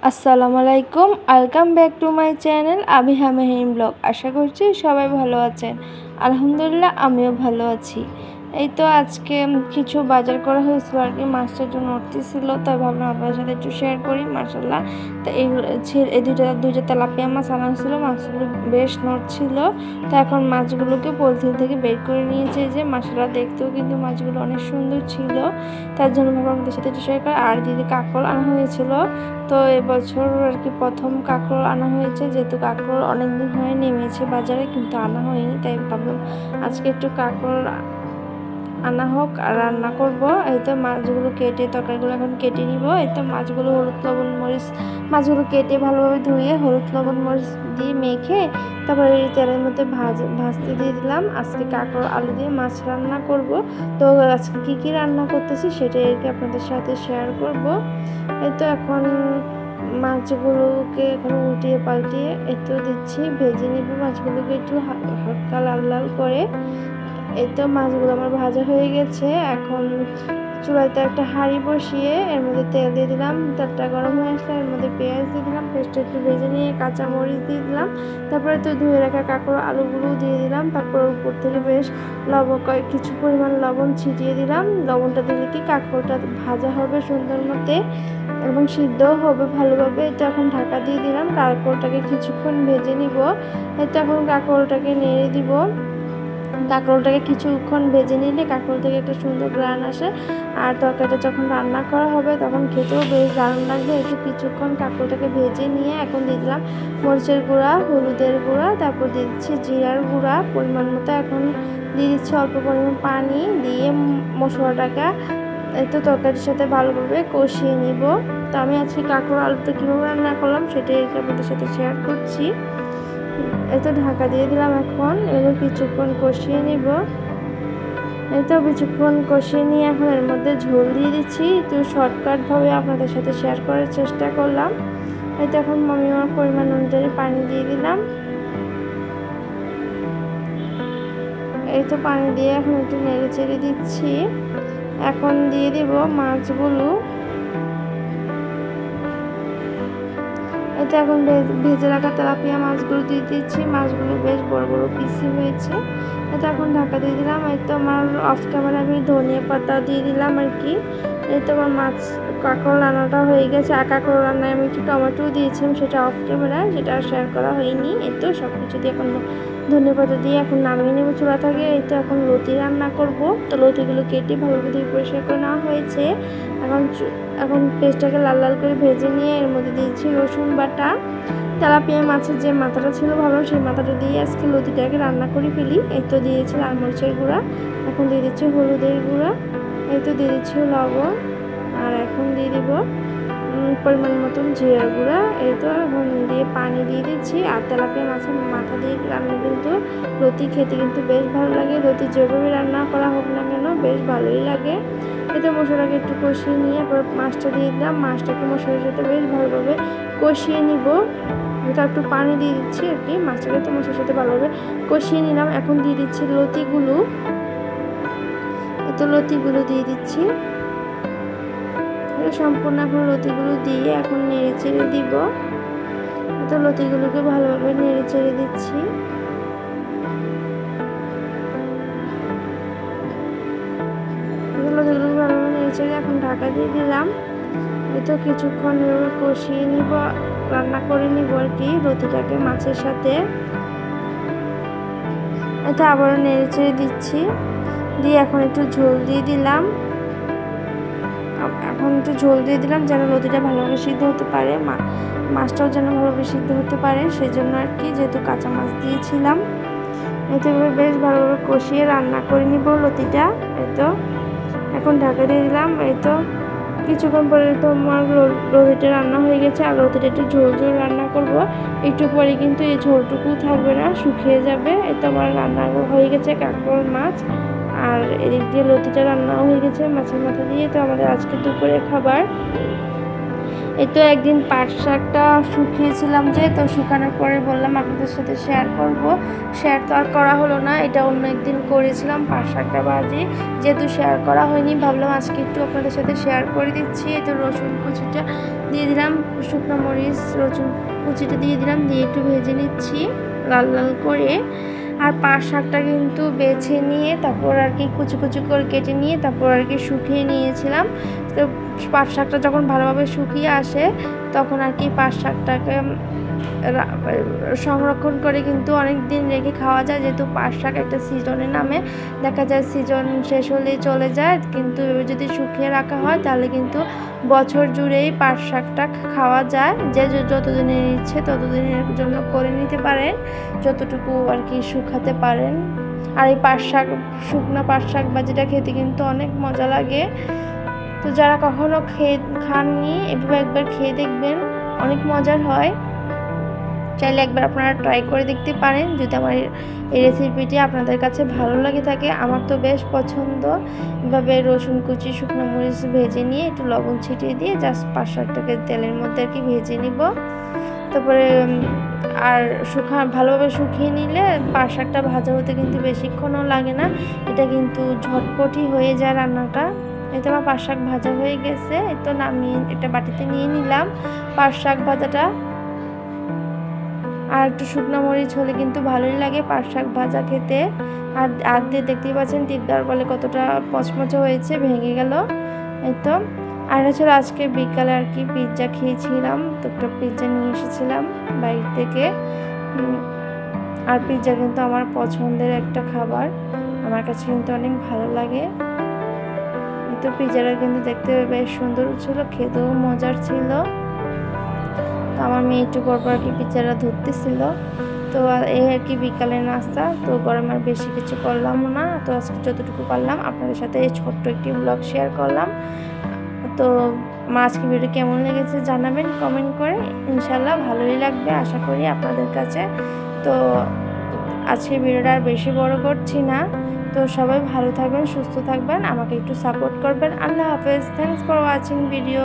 আসসালামু আলাইকুম, welcome back to my channel Abiha Mehin blog. আশা করছি সবাই ভালো আছেন। আলহামদুলিল্লাহ আমিও ভালো আছি। এই তো আজকে কিছু বাজার করা হয়েছিল আর কি, মাছটার জন্য উঠতেছিল, তাই ভাবলাম আপনাদের সাথে একটু শেয়ার করি। মাশাআল্লাহ, তো এই দুইটা তেলাপিয়া মাছ আনা হয়েছিল, মাছগুলো বেশ নড়ছিল। তো এখন মাছগুলোকে পলিথিন থেকে বের করে নিয়েছে, যে মাশাআল্লাহ দেখতেও কিন্তু মাছগুলো অনেক সুন্দর ছিল। তার জন্য ভাবলাম আপনাদের সাথে একটু শেয়ার করি। আর দিদি কাঁকড় আনা হয়েছিল, তো এবছর আর কি প্রথম কাঁকড় আনা হয়েছে, যেহেতু কাঁকড় অনেকদিন হয়ে নেমেছে বাজারে কিন্তু আনা হয়নি, তাই ভাবলাম আজকে একটু কাঁকড় আনা হোক আর রান্না করব। এই তো মাছগুলো কেটে, তরকারিগুলো এখন কেটে নিব। এই তো মাছগুলো হলুদ লবণ মরিচ, মাছগুলো কেটে ভালোভাবে ধুয়ে হলুদ লবণ মরিচ দিয়ে মেখে তারপরে এই তেলের মধ্যে ভাজতে দিয়ে দিলাম। আজকে কাঁকড় আলু দিয়ে মাছ রান্না করব। তো আজকে কী রান্না করতেছি সেটাই আর কি আপনাদের সাথে শেয়ার করব। এই তো এখন মাছগুলোকে এখন উল্টিয়ে পাল্টিয়ে একটু দিচ্ছি, ভেজে নিব মাছগুলোকে একটু হালকা লাল লাল করে। এই তো মাছগুলো আমার ভাজা হয়ে গেছে। এখন চুলাইতে একটা হাঁড়ি বসিয়ে এর মধ্যে তেল দিয়ে দিলাম, তেলটা গরম হয়ে আসলে এর মধ্যে পেঁয়াজ দিয়ে দিলাম, পেঁয়াজটা একটু ভেজে নিয়ে কাঁচামরিচ দিয়ে দিলাম, তারপরে তো ধুয়ে রাখা কাঁকড় আলুগুলো দিয়ে দিলাম, তারপর উপর থেকে বেশ কিছু পরিমাণ লবণ ছিটিয়ে দিলাম। লবণটা দিলে কি কাঁকড়টা ভাজা হবে সুন্দর মতে এবং সিদ্ধও হবে ভালোভাবে। এটা এখন ঢাকা দিয়ে দিলাম, কাঁকড়টাকে কিছুক্ষণ ভেজে নিব। এটা এখন কাঁকড়টাকে নেড়ে দিব। কাঁকরোলটাকে কিছুক্ষণ ভেজে নিলে কাঁকরোল থেকে একটা সুন্দর গ্রান আসে, আর তরকারিটা যখন রান্না করা হবে তখন খেতেও বেশ দারুণ লাগবে। একটু কিছুক্ষণ কাঁকরোলটাকে ভেজে নিয়ে এখন দিয়ে দিলাম মরিচের গুঁড়া, হলুদের গুঁড়া, তারপর দিয়ে দিচ্ছি জিরার গুঁড়া পরিমাণ মতো। এখন দিয়ে দিচ্ছি অল্প পরিমাণ পানি দিয়ে মশলাটাকে একটু তরকারির সাথে ভালোভাবে কষিয়ে নিব। তো আমি আজকে কাঁকরোল আলুটা কীভাবে রান্না করলাম সেটাই আপনাদের সাথে শেয়ার করছি। এই তো ঢাকা দিয়ে দিলাম, এখন এবার কিছুক্ষণ কষিয়ে নিব। এই তো কিছুক্ষণ কষিয়ে নিয়ে এখন এর মধ্যে ঝোল দিয়ে দিচ্ছি। তো শর্টকাটভাবে আপনাদের সাথে শেয়ার করার চেষ্টা করলাম। এই তো এখন আমি আমার পরিমাণ অনুযায়ী পানি দিয়ে দিলাম। এই তো পানি দিয়ে এখন একটু নেড়ে চেড়ে দিচ্ছি। এখন দিয়ে দিব মাছগুলো। এটা এখন ভেজে রাখা তেলাপিয়া মাছগুলো দিয়ে দিচ্ছি। মাছগুলো বেশ বড় বড় পিসি হয়েছে। এটা এখন ঢাকা দিয়ে দিলাম। এই তো আমার অফ ক্যামেরা আমি ধনিয়া পাতা দিয়ে দিলাম আর কি। এই তো আমার মাছ কাঁকড় রান্নাটা হয়ে গেছে। আর কাঁকড় রান্নায় আমি একটু টমেটো দিয়েছিলাম, সেটা অফ ক্যামেরা, সেটা শেয়ার করা হয়নি। এই তো সব কিছু দিয়ে এখন ধনিয়া পাতা দিয়ে এখন নামিয়ে নেবো চুলা থেকে। এই তো এখন লতি রান্না করব। তো লতিগুলো কেটে ভালোভাবে ধুয়ে পরিষ্কার করে নেওয়া হয়েছে। এখন পেস্টটাকে লাল লাল করে ভেজে নিয়ে এর মধ্যে দিয়েছি রসুন বাটা। তেলাপিয়া মাছের যে মাথাটা ছিল ভালো, সেই মাথাটা দিয়ে আজকে লতিটাকে রান্না করে ফেলি। এই তো দিয়েছি লাল মরিচের গুঁড়া, এখন দিয়ে দিচ্ছি হলুদের গুঁড়া, এই তো দিয়ে দিচ্ছি লবণ, আর এখন দিয়ে দিব পরিমাণ মতন জিরার গুঁড়া। এই তো এখন দিয়ে পানি দিয়ে দিচ্ছি। আর তেলাপিয়া মাছের মাথা দিয়ে রান্না কিন্তু লতি খেতে কিন্তু বেশ ভালো লাগে। লতি যেভাবে রান্না করা হোক না কেন বেশ ভালোই লাগে। এতে মশলাটাকে একটু কষিয়ে নিয়ে এরপর মাছটা দিয়ে দিলাম। মাছটাকে মশলার সাথে বেশ ভালোভাবে কষিয়ে নিব। এটা একটু পানি দিয়ে দিচ্ছি আর কি, মাছটাকে তো মশলার সাথে ভালোভাবে কষিয়ে নিলাম। এখন দিয়ে দিচ্ছি লতিগুলো। এত লতিগুলো দিয়ে দিচ্ছি সম্পূর্ণ। এখন লতিগুলো দিয়ে এখন নেড়ে চেড়ে দিব। এত লতিগুলোকে ভালোভাবে নেড়ে চেড়ে দিচ্ছি। লতিগুলোকে ভালোভাবে নেড়ে চেড়ে এখন ঢাকা দিয়ে দিলাম। তো কিছুক্ষণ এভাবে কষিয়ে নিব, রান্না করে নিব আর কি লতিটাকে মাছের সাথে। এটা আবারও নেড়ে চেড়ে দিচ্ছি, দিয়ে এখন একটু ঝোল দিয়ে দিলাম। এখন একটু ঝোল দিয়ে দিলাম যেন লতিটা ভালোভাবে সিদ্ধ হতে পারে, মাছটাও যেন ভালোভাবে সিদ্ধ হতে পারে, সেই জন্য আর কি, যেহেতু কাঁচা মাছ দিয়েছিলাম। এতে বেশ ভালোভাবে কষিয়ে রান্না করে নিব লতিটা। এই তো এখন ঢাকা দিয়ে দিলাম। এই তো কিছুক্ষণ পরে তো আমার লতিটা রান্না হয়ে গেছে। আর লতিটা একটু ঝোল ঝোল রান্না করব, একটু পরে কিন্তু এই ঝোলটুকু থাকবে না, শুকিয়ে যাবে। এই তো আমার রান্না হয়ে গেছে কাঁকড় মাছ, আর এদিক দিয়ে লতিটা রান্নাও হয়ে গেছে মাছের মাথা দিয়ে। তো আমাদের আজকে দুপুরের খাবার। এই তো একদিন পাট শাকটা শুকিয়েছিলাম যে, তো শুকানোর পরে বললাম আপনাদের সাথে শেয়ার করব। শেয়ার তো আর করা হলো না, এটা অন্য একদিন করেছিলাম পাট শাকটা ভাজি, যেহেতু শেয়ার করা হয়নি ভাবলাম আজকে একটু আপনাদের সাথে শেয়ার করে দিচ্ছি। এই তো রসুন কুচিটা দিয়ে দিলাম, শুকনো মরিচ রসুন কুচিটা দিয়ে দিলাম, দিয়ে একটু ভেজে নিচ্ছি লাল লাল করে। আর পাট শাকটা কিন্তু বেছে নিয়ে তারপর আর কি কুচি কুচি করে কেটে নিয়ে তারপর আর কি শুকিয়ে নিয়েছিলাম। তো পাট শাকটা যখন ভালোভাবে শুকিয়ে আসে তখন আর কি পাট শাকটাকে সংরক্ষণ করে কিন্তু অনেক দিন রেখে খাওয়া যায়, যেহেতু পাট শাক একটা সিজনে নামে, দেখা যায় সিজন শেষ হলেই চলে যায়, কিন্তু যদি শুকিয়ে রাখা হয় তাহলে কিন্তু বছর জুড়েই পাট শাকটা খাওয়া যায়। যে যতদিনের ইচ্ছে ততদিনের জন্য করে নিতে পারেন, যতটুকু আর কি শুকাতে পারেন। আর এই পাট শাক শুকনো পাট শাক ভাজিটা খেতে কিন্তু অনেক মজা লাগে। তো যারা কখনো খাননি এভাবে একবার খেয়ে দেখবেন, অনেক মজার হয়। চাইলে একবার আপনারা ট্রাই করে দেখতে পারেন যদি আমার এই রেসিপিটি আপনাদের কাছে ভালো লাগে থাকে। আমার তো বেশ পছন্দ। এভাবে রসুন কুচি শুকনো মরিচ ভেজে নিয়ে একটু লবণ ছিটিয়ে দিয়ে জাস্ট পাট শাকটাকে তেলের মধ্যে আর কি ভেজে নিব। তারপরে আর ভালোভাবে শুকিয়ে নিলে পাট শাকটা ভাজা হতে কিন্তু বেশিক্ষণও লাগে না, এটা কিন্তু ঝটপটই হয়ে যায় রান্নাটা। এই তো আমার পাট শাক ভাজা হয়ে গেছে, এই তো নামিয়ে একটা বাটিতে নিয়ে নিলাম পাট শাক ভাজাটা। আর একটু শুকনো মরিচ হলে কিন্তু ভালোই লাগে পাট শাক ভাজা খেতে। আর দিয়ে দেখতেই পাচ্ছেন টিপ দেওয়ার ফলে কতটা মচমচে হয়েছে, ভেঙে গেল। এই তো আর হচ্ছে আজকে বিকালে আর কি পিৎজা খেয়েছিলাম, তো একটা পিৎজা নিয়ে এসেছিলাম বাইরে থেকে। আর পিৎজা কিন্তু আমার পছন্দের একটা খাবার, আমার কাছে কিন্তু অনেক ভালো লাগে। এই তো পিৎজাটা কিন্তু দেখতে বেশ সুন্দর ছিল, খেতেও মজার ছিল। তো আমার মেয়ে একটু পরপর আর কি পিৎজাটা ধরতেছিল। তো এই আর কি বিকালের নাস্তা। তো গরমে আর বেশি কিছু করলাম না, তো আজকে যতটুকু পারলাম আপনাদের সাথে এই ছোট্ট একটি ব্লগ শেয়ার করলাম। তো আমার আজকে ভিডিও কেমন লেগেছে জানাবেন কমেন্ট করে, ইনশাল্লাহ ভালোই লাগবে আশা করি আপনাদের কাছে। তো আজকে ভিডিওটা আর বেশি বড় করছি না। তো সবাই ভালো থাকবেন, সুস্থ থাকবেন, আমাকে একটু সাপোর্ট করবেন। আল্লাহ হাফেজ। Thanks for watching video.